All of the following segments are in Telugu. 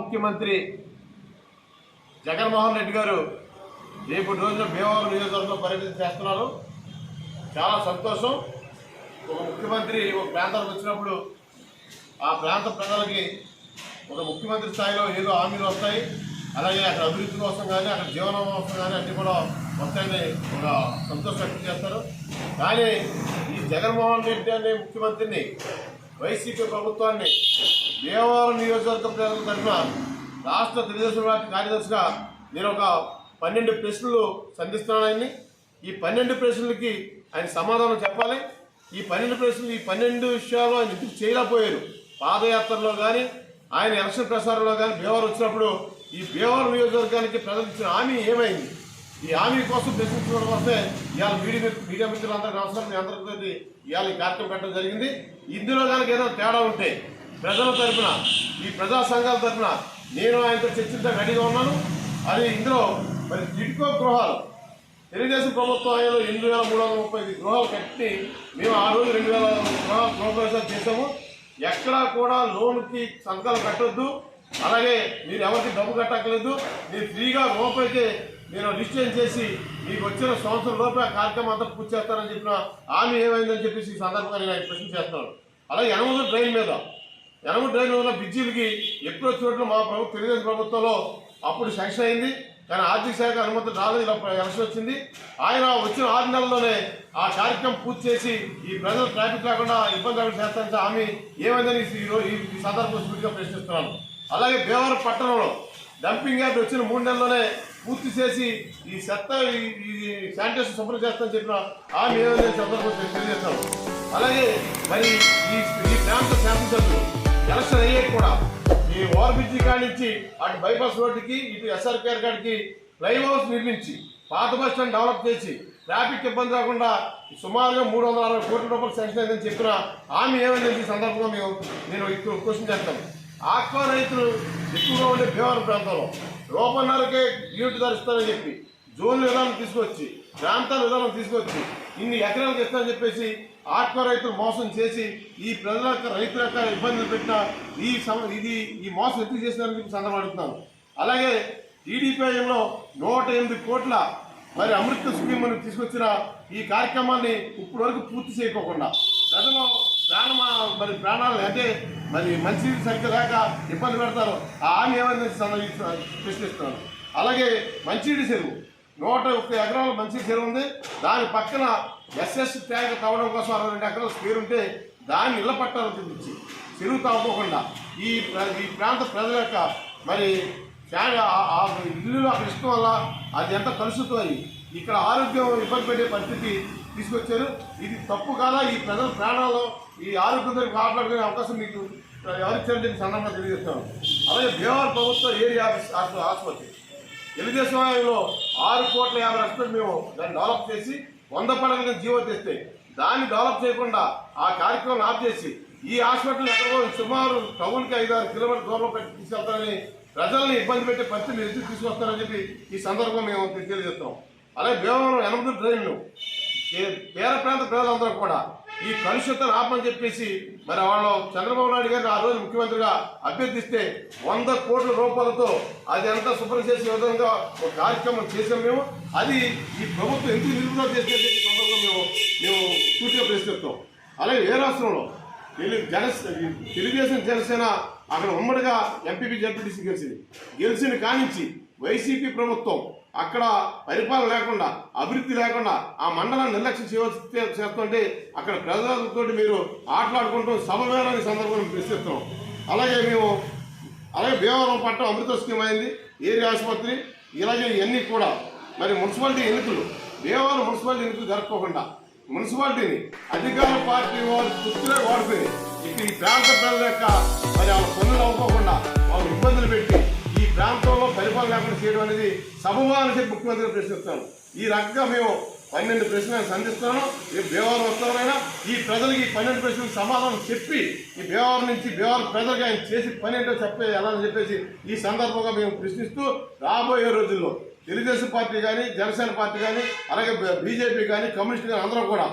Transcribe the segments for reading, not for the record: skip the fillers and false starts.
ముఖ్యమంత్రి జగన్మోహన్ రెడ్డి గారు రేపటి రోజున భీమవరం నియోజకవర్గంలో పర్యటన చేస్తున్నారు. చాలా సంతోషం. ఒక ముఖ్యమంత్రి ఒక ప్రాంతానికి వచ్చినప్పుడు ఆ ప్రాంత ప్రజలకి ఒక ముఖ్యమంత్రి స్థాయిలో ఏదో హామీలు వస్తాయి, అలాగే అక్కడ అభివృద్ధి కోసం కానీ అక్కడ జీవనం కోసం కానీ అన్నీ కూడా వస్తాయని ఒక సంతోషం వ్యక్తం చేస్తారు. కానీ ఈ జగన్మోహన్ రెడ్డి అనే ముఖ్యమంత్రిని, వైసీపీ ప్రభుత్వాన్ని భీమవరం నియోజకవర్గ ప్రజల తరఫున రాష్ట్ర తెలుగుదేశం పార్టీ కార్యదర్శిగా నేను ఒక 12 ప్రశ్నలు సంధిస్తున్నానని, ఈ 12 ప్రశ్నలకి ఆయన సమాధానం చెప్పాలి. ఈ 12 ప్రశ్నలు, ఈ 12 విషయాలు ఆయన ఎందుకు చేయలేకపోయారు? పాదయాత్రలో కానీ ఆయన ఎలక్షన్ ప్రచారంలో కానీ భీమవరం వచ్చినప్పుడు ఈ భీమవరం నియోజకవర్గానికి ప్రజలు ఇచ్చిన హామీ ఏమైంది? ఈ హామీ కోసం ప్రశ్నించడం వస్తే ఇవాళ మీడియా మిత్రులందరికీ నమస్కారం. మీ అందరికీ ఇవాళ ఈ కార్యక్రమం పెట్టడం జరిగింది. ఇందులో కనుక ఏదైనా తేడా ఉంటే ప్రజల తరఫున, ఈ ప్రజా సంఘాల తరఫున నేను ఆయనతో చర్చించడానికి రెడీగా ఉన్నాను. అది ఇందులో మరి టిడ్కో గృహాలు తెలుగుదేశం ప్రభుత్వం ఆయనలో 8,335 గృహాలు కట్టి మేము ఆ రోజు 2,000 గృహప్రవేశాలు చేసాము. ఎక్కడా కూడా లోన్కి సంతకాలు కట్టొద్దు, అలాగే మీరు ఎవరికి డబ్బు కట్టక్కలేదు, మీరు ఫ్రీగా రూపాయికి నేను రిజిస్ట్రేషన్ చేసి మీకు వచ్చిన సంవత్సరం లోపే ఆ కార్యక్రమం అంతా పూర్తి చేస్తారని చెప్పిన హామీ ఏమైందని చెప్పేసి ఈ సందర్భంగా నేను ఆయన ప్రశ్న చేస్తున్నాను. అలాగే యనమల డ్రైన్ మీద ఉన్న బ్రిడ్జీలకి ఎప్పుడో చోట్ల మా తెలుగుదేశం ప్రభుత్వంలో అప్పుడు శాంక్షన్ అయింది, కానీ ఆర్థిక శాఖ అనుమతి రాలేదు. ఇలా ఎలక్షన్ వచ్చింది. ఆయన వచ్చిన 6 నెలల్లోనే ఆ కార్యక్రమం పూర్తి చేసి ఈ ప్రజలు ట్రాఫిక్ లేకుండా ఇబ్బంది లేకుండా చేస్తానని హామీ ఏమైందని ఈ సందర్భంలో స్పీడ్గా ప్రశ్నిస్తున్నాను. అలాగే భీమవరం పట్టణంలో డంపింగ్ యార్డ్ వచ్చిన 3 నెలల్లోనే పూర్తి చేసి ఈ చెత్త ఈ శానిటేషన్ శుభ్రం చేస్తానని చెప్పిన హామీ ఏమైందని సందర్భంలో తెలియజేస్తాను. అలాగే మరి ఈ ప్రాంత శాసనసభ్యులు ఎలక్షన్ అయ్యేది కూడా ఈ ఓవర్ బ్రిడ్జి కాడి నుంచి అటు బైపాస్ రోడ్డుకి ఇటు ఎస్ఆర్కేఆర్ కాడికి ఫ్లైఓవర్స్ నిర్మించి పాత బస్ స్టాండ్ డెవలప్ చేసి ట్రాఫిక్ ఇబ్బంది రాకుండా సుమారుగా 360 కోట్ల రూపాయలు శాంక్షన్ అయిందని చెప్పిన హామీ ఏమైందని ఈ సందర్భంగా నేను ఇప్పుడు క్వశ్చన్ చేస్తాను. ఆక్వా రైతులు ఎక్కువగా ఉండే భీమవరం ప్రాంతంలో రూపన్నరకే యూనిట్ ధర ఇస్తారని చెప్పి జోన్ విధానం తీసుకొచ్చి, ప్రాంతాల విధానం తీసుకొచ్చి ఇన్ని ఎకరాలకు ఇస్తారని చెప్పేసి ఆక్వా రైతులు మోసం చేసి ఈ ప్రజల రైతుల యొక్క ఇబ్బందులు పెట్టిన ఈ మోసం ఎత్తి చేసినారని చెప్పి సందర్భం అడుగుతున్నాను. అలాగే టీడీపీలో 108 కోట్ల మరి అమృత స్కీమ్ని తీసుకొచ్చిన ఈ కార్యక్రమాన్ని ఇప్పటి వరకు పూర్తి చేయకోకుండా ప్రజలు ప్రాణాలు అంటే మరి మంచి సరిగ్గా లేక ఇబ్బంది పెడతారు. ఆ హామీ ఏమైంది ప్రశ్నిస్తున్నాను. అలాగే మంచినీటి చెరువు 101 ఎకరాల మంచి చెరువు ఉంది. దాని పక్కన ఎస్ఎస్ ట్యాంక్ తవ్వడం కోసం 62 ఎకరాల స్పేర్ ఉంటే దాన్ని ఇళ్ల పట్టాలు చూపించి చెరువు తవ్వకుండా ఈ ప్రాంత ప్రజల యొక్క మరి ఇల్లు అక్కడ ఇష్టం వల్ల అది ఎంత కలుషితం అయ్యి ఇక్కడ ఆరోగ్యం ఇబ్బంది పెట్టే పరిస్థితి తీసుకొచ్చారు. ఇది తప్పు కాదా? ఈ ప్రజల ప్రాణాలు ఈ ఆరోగ్యం దగ్గర మాట్లాడుకునే అవకాశం మీకు ఎవరిచ్చారని చెప్పి సందర్భంగా తెలియజేస్తాను. అలాగే భీమవరం ప్రభుత్వ ఏరియా ఆసుపత్రి తెలుగుదేశం హయాంలో 6,50,00,000 మేము దాన్ని డెవలప్ చేసి 100 పడగలకు జీవో తెస్తే దాన్ని డెవలప్ చేయకుండా ఆ కార్యక్రమం ఆఫ్ చేసి ఈ హాస్పిటల్ ఎక్కడో సుమారు టౌన్కి 5-6 కిలోమీటర్ల దూరంలో పెట్టి తీసుకెళ్తారని ప్రజల్ని ఇబ్బంది పెట్టే పరిస్థితులు ఎదురు తీసుకొస్తారని చెప్పి ఈ సందర్భంగా మేము తెలియజేస్తాం. అలాగే భీమవరం 8 డ్రైన్లు పేద ప్రాంత ప్రజలందరూ కూడా ఈ కలుషితాన్ని ఆపమని చెప్పేసి మరి వాళ్ళు చంద్రబాబు నాయుడు గారిని ఆ రోజు ముఖ్యమంత్రిగా అభ్యర్థిస్తే 100 కోట్ల రూపాయలతో అది అంతా శుభ్రం చేసే విధంగా ఒక కార్యక్రమం చేసాం మేము. అది ఈ ప్రభుత్వం ఎందుకు నిలుపుదల చేసే సందర్భంగా మేము పూర్తిగా ప్రశ్నిస్తాం. అలాగే ఏ రాష్ట్రంలో తెలుగుదేశం జనసేన అక్కడ ఉమ్మడిగా ఎంపీపీ జడ్పీటీసీ గెలిచిన కానించి వైసీపీ ప్రభుత్వం అక్కడ పరిపాలన లేకుండా, అభివృద్ధి లేకుండా ఆ మండలాన్ని నిర్లక్ష్యం చేస్తుంటే అక్కడ ప్రజలతో మీరు ఆటలాడుకుంటూ సమవేళని సందర్భంలో ప్రశ్నిస్తున్నాం. అలాగే భీమవరం పట్టణం అమృత స్కీమ్ అయింది, ఏరియా ఆసుపత్రి, ఇలాగే ఇవన్నీ కూడా మరి మున్సిపాలిటీ ఎన్నికలు భీమవరం మున్సిపాలిటీ ఎన్నికలు జరుపుకోకుండా మున్సిపాలిటీని అధికార పార్టీ వారు గుర్తులే వాడుకొని ఈ ప్రాంత ప్రజల యొక్క మరి వాళ్ళ పనులు అవ్వకోకుండా వాళ్ళు ఇబ్బందులు పెట్టి ఈ ప్రాంతంలో పరిపాలన లేకుండా చేయడం అనేది సబబా అని చెప్పి ముఖ్యమంత్రిగా ప్రశ్నిస్తాను. ఈ రకంగా మేము 12 ప్రశ్నలు సంధిస్తున్నాను. రేపు భీమవరం వస్తామైనా ఈ ప్రజలకి 12 ప్రశ్నలకు సమాధానం చెప్పి ఈ భీమవరం నుంచి భీమవరం ప్రజలకు ఆయన చేసి పని ఏంటో ఎలా అని చెప్పేసి ఈ సందర్భంగా మేము ప్రశ్నిస్తూ రాబోయే రోజుల్లో తెలుగుదేశం పార్టీ కానీ, జనసేన పార్టీ కానీ, అలాగే బీజేపీ కానీ, కమ్యూనిస్ట్ కానీ అందరూ కూడా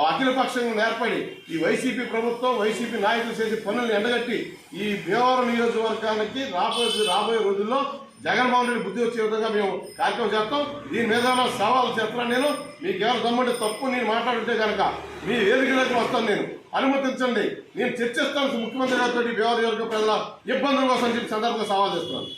అఖిలపక్షంగా ఏర్పడి ఈ వైసీపీ ప్రభుత్వం వైసీపీ నాయకులు చేసే పనులను ఎండగట్టి ఈ భీమవరం నియోజకవర్గానికి రాబోయే రోజుల్లో జగన్మోహన్ రెడ్డి బుద్ధి వచ్చే విధంగా మేము కార్యక్రమం చేస్తాం. దీని మీద సవాలు చేస్తున్నాను. నేను మీకు ఎవరు దమ్ముంటే తప్పు నేను మాట్లాడుంటే కనుక మీ వేదికలోకి వస్తాను. నేను అనుమతించండి, నేను చర్చిస్తాను ముఖ్యమంత్రి గారితో భీమవరం నియోజకవర్గ ప్రజల ఇబ్బందుల కోసం చెప్పి సందర్భంగా సవాల్ చేస్తున్నాను.